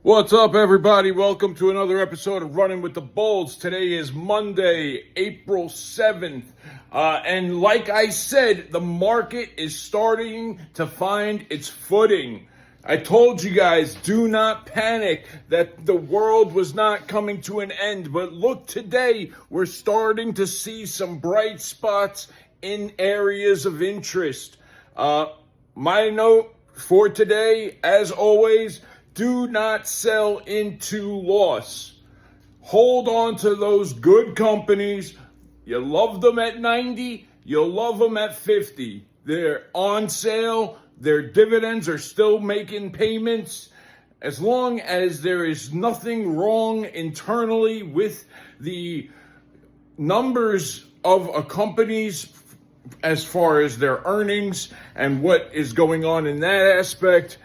What's up, everybody? Welcome to another episode of Running with the Bulls. Today is Monday, April 7th. And like I said, the market is starting to find its footing. I told you guys, do not panic that the world was not coming to an end. But look, today, we're starting to see some bright spots in areas of interest. My note for today, as always, do not sell into loss. Hold on to those good companies. You love them at 90, you'll love them at 50. They're on sale, their dividends are still making payments. As long as there is nothing wrong internally with the numbers of a company's as far as their earnings and what is going on in that aspect,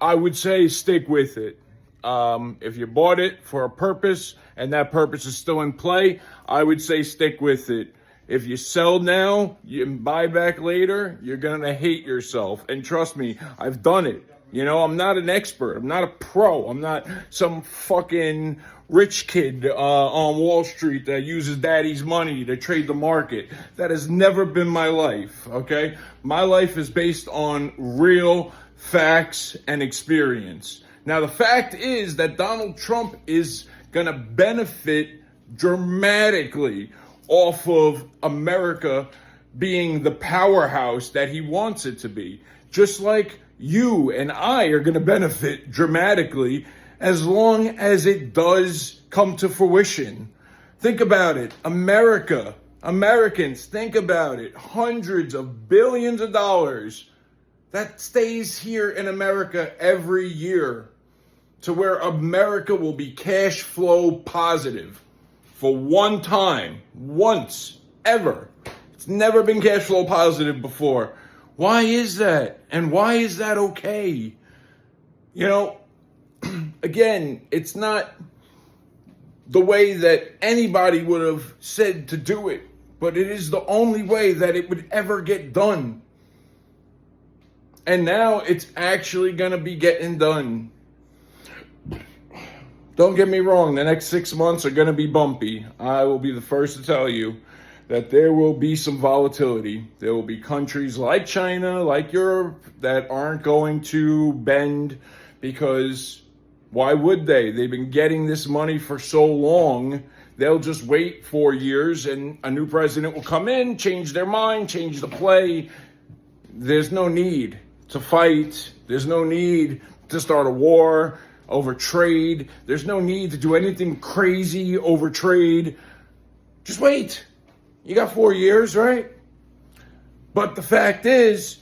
I would say stick with it. If you bought it for a purpose and that purpose is still in play, I would say stick with it. If you sell now, you buy back later, you're going to hate yourself. And trust me, I've done it. You know, I'm not an expert. I'm not a pro. I'm not some fucking rich kid on Wall Street that uses daddy's money to trade the market. That has never been my life, okay? My life is based on real facts and experience. Now, the fact is that Donald Trump is going to benefit dramatically off of America being the powerhouse that he wants it to be. Just like you and I are going to benefit dramatically as long as it does come to fruition. Think about it. Americans, think about it. Hundreds of billions of dollars that stays here in America every year to where America will be cash flow positive for one time, once, ever. It's never been cash flow positive before. Why is that? And why is that okay? You know, again, it's not the way that anybody would have said to do it, but it is the only way that it would ever get done. And now it's actually going to be getting done. Don't get me wrong, the next 6 months are going to be bumpy. I will be the first to tell you that there will be some volatility. There will be countries like China, like Europe, that aren't going to bend because why would they? They've been getting this money for so long. They'll just wait 4 years and a new president will come in, change their mind, change the play. There's no need to fight. There's no need to start a war over trade. There's no need to do anything crazy over trade. Just wait. You got 4 years, right? But the fact is,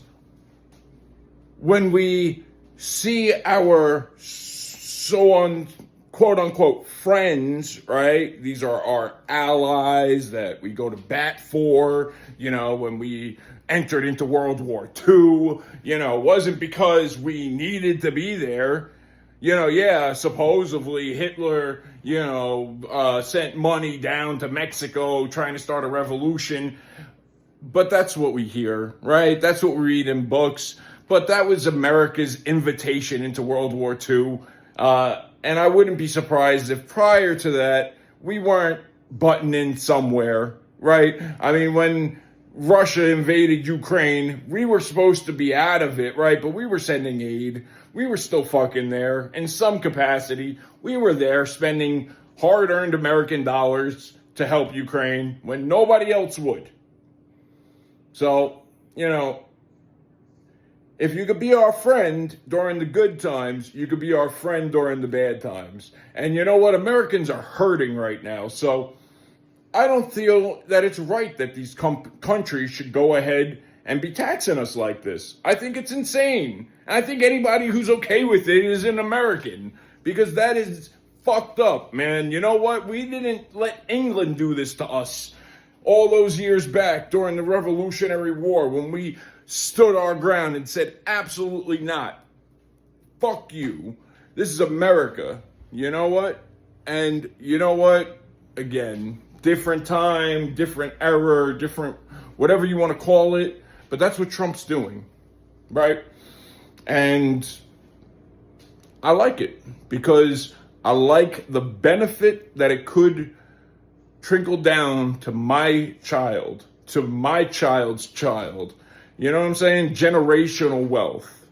when we see our so-on quote-unquote friends, right? These are our allies that we go to bat for, you know, when we entered into World War II, you know, it wasn't because we needed to be there. You know, yeah, supposedly Hitler, you know, sent money down to Mexico trying to start a revolution. But that's what we hear, right? That's what we read in books. But that was America's invitation into World War II. And I wouldn't be surprised if prior to that, we weren't butting in somewhere, right? I mean, when Russia invaded Ukraine, we were supposed to be out of it, right? But we were sending aid. We were still fucking there in some capacity. We were there spending hard-earned American dollars to help Ukraine when nobody else would. So, you know, if you could be our friend during the good times, you could be our friend during the bad times. And you know what? Americans are hurting right now. So I don't feel that it's right that these countries should go ahead and be taxing us like this. I think it's insane. I think anybody who's okay with it is an American, because that is fucked up, man. You know what? We didn't let England do this to us all those years back during the Revolutionary War when we stood our ground and said, absolutely not. Fuck you. This is America. You know what? And you know what? Again, different time, different era, different whatever you want to call it. But that's what Trump's doing, right? And I like it because I like the benefit that it could trickle down to my child, to my child's child. You know what I'm saying? Generational wealth,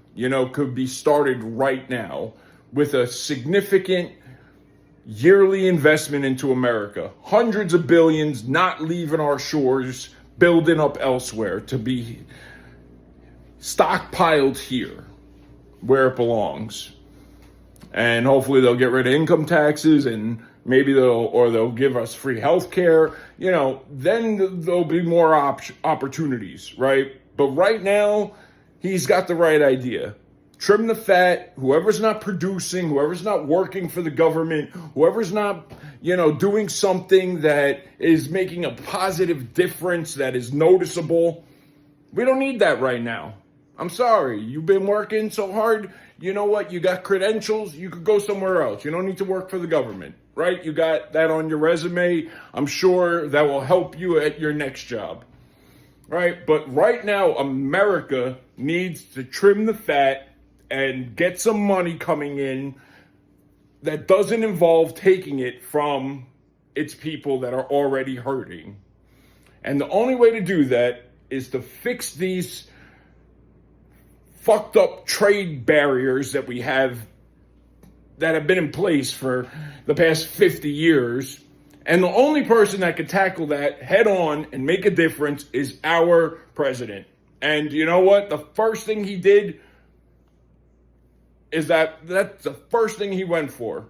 could be started right now with a significant yearly investment into America. Hundreds of billions not leaving our shores, building up elsewhere to be stockpiled here where it belongs. And hopefully they'll get rid of income taxes, and maybe they'll give us free health care. Then there'll be more opportunities, right? But right now, he's got the right idea. Trim the fat. Whoever's not producing, whoever's not working for the government, whoever's not, doing something that is making a positive difference that is noticeable, we don't need that right now. I'm sorry. You've been working so hard. You know what? You got credentials. You could go somewhere else. You don't need to work for the government, right? You got that on your resume. I'm sure that will help you at your next job, right? But right now, America needs to trim the fat and get some money coming in that doesn't involve taking it from its people that are already hurting. And the only way to do that is to fix these fucked up trade barriers that we have that have been in place for the past 50 years. And the only person that can tackle that head on and make a difference is our president. And you know what? The first thing he did is that's the first thing he went for.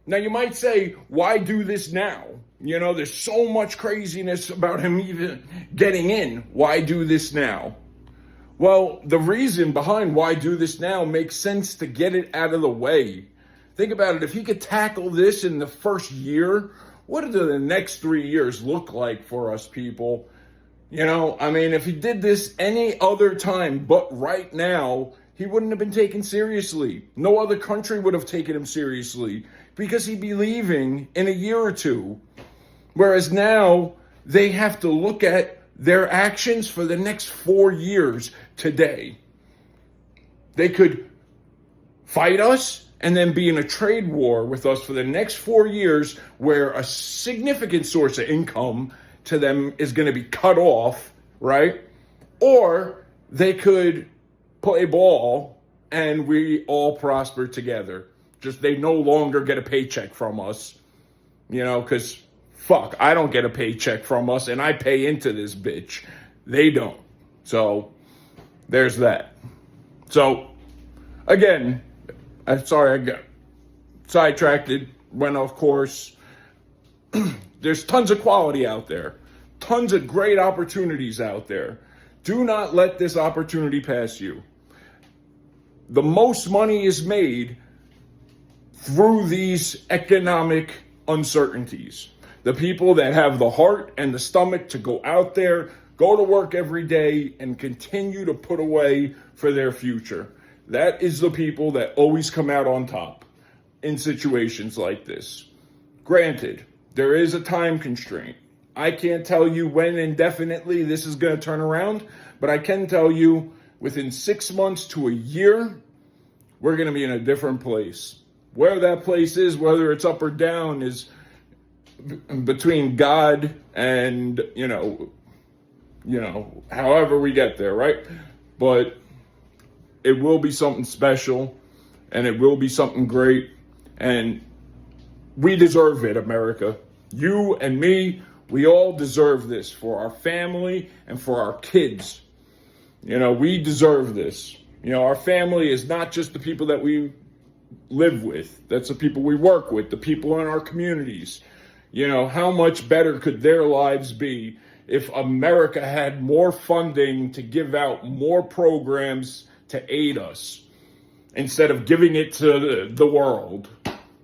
Now you might say, why do this now? There's so much craziness about him even getting in. Why do this now? Well, the reason behind why do this now makes sense to get it out of the way. Think about it. If he could tackle this in the first year, what do the next 3 years look like for us people? If he did this any other time but right now, he wouldn't have been taken seriously. No other country would have taken him seriously because he'd be leaving in a year or two. Whereas now they have to look at their actions for the next 4 years today. They could fight us and then be in a trade war with us for the next 4 years where a significant source of income to them is going to be cut off, right? Or they could play ball and we all prosper together. Just they no longer get a paycheck from us, because fuck, I don't get a paycheck from us and I pay into this bitch. They don't. So there's that. So again, I'm sorry I got sidetracked, went off course. There's tons of quality out there. Tons of great opportunities out there. Do not let this opportunity pass you. The most money is made through these economic uncertainties. The people that have the heart and the stomach to go out there, go to work every day, and continue to put away for their future. That is the people that always come out on top in situations like this. Granted, there is a time constraint. I can't tell you when indefinitely this is going to turn around, but I can tell you within 6 months to a year, we're going to be in a different place. Where that place is, whether it's up or down, is between God and, however we get there, right? But it will be something special and it will be something great. And we deserve it, America. You and me, we all deserve this for our family and for our kids. We deserve this. Our family is not just the people that we live with. That's the people we work with, the people in our communities. How much better could their lives be if America had more funding to give out more programs to aid us instead of giving it to the world?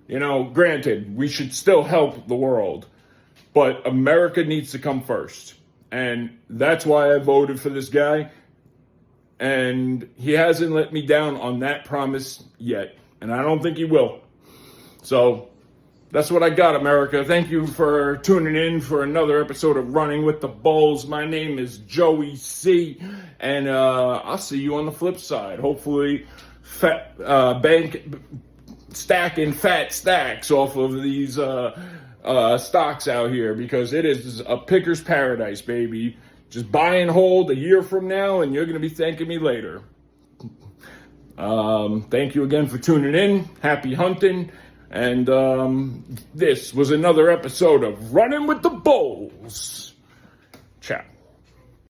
Granted, we should still help the world, but America needs to come first. And that's why I voted for this guy. And he hasn't let me down on that promise yet. And I don't think he will. So that's what I got, America. Thank you for tuning in for another episode of Running with the Bulls. My name is Joey C. And I'll see you on the flip side. Hopefully, stacking fat stacks off of these stocks out here, because it is a picker's paradise, baby. Just buy and hold a year from now, and you're going to be thanking me later. Thank you again for tuning in. Happy hunting. And this was another episode of Running with the Bulls. Ciao.